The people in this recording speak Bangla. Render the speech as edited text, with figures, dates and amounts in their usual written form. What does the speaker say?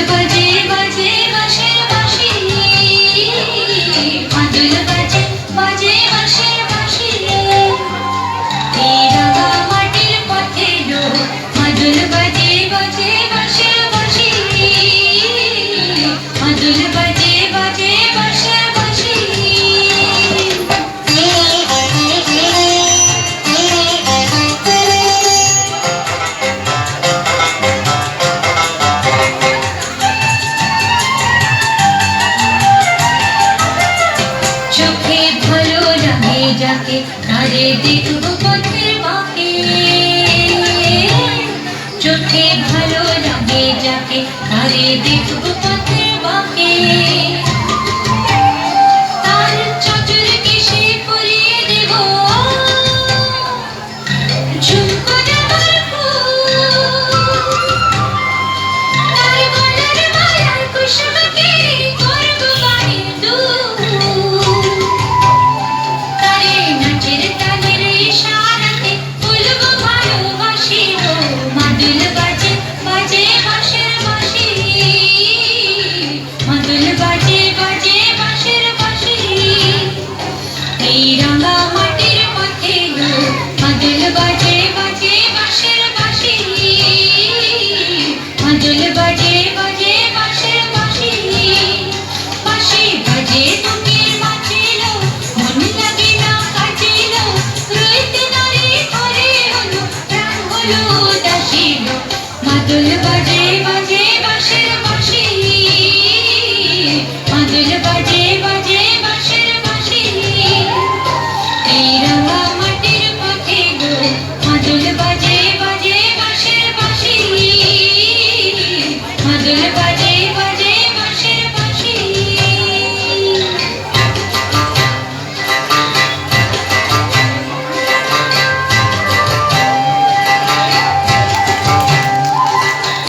বাজে বাজে বাঁশির বাঁশি, মাদল বাজে বাজে বাঁশির বাঁশি। এই রাঙা মাটির পথে লো মাদল বাজে বাজে বাঁশির বাঁশি, মাদল বাজে বাজে বাঁশির বাঁশি। চোখে ভালো লাগে যাকে তারে দেখবো পথের বাঁকে, চোখে ভালো লাগে যাকে তারে দেখবো পথের বাঁকে। তার চতুর কেশে পরিয়ে দেব ঝুমকো দেবার ফুল, তার গলার মালার কুসুমকে করবো গায়ে দুল। তারে নাচের তালের ইশারাতে বলবো ভালোবাসি গো, মাদল বাজে বাজে বাঁশির বাঁশি, মাদল বাজে বাজে বাঁশির বাঁশি। এই রাঙা মাটির পথে লো মাদল বাজে বাজে বাঁশির বাঁশি, মাদল বাজে বাজে বাঁশির বাঁশি। বাঁশি বাজে বুকের মাঝে লো, মন লাগে না কাজে লো, রইতে নারী ঘরে হলো প্রাণ হলো উদাসী লো। মাদল বাজে বাজে বাঁশির বাঁশি, মাদল বাজে বাজে বাঁশির বাঁশি। এই রাঙা মাটির পথে লো মাদল বাজে বাজে বাঁশির বাঁশি, মাদল বাজে বাজে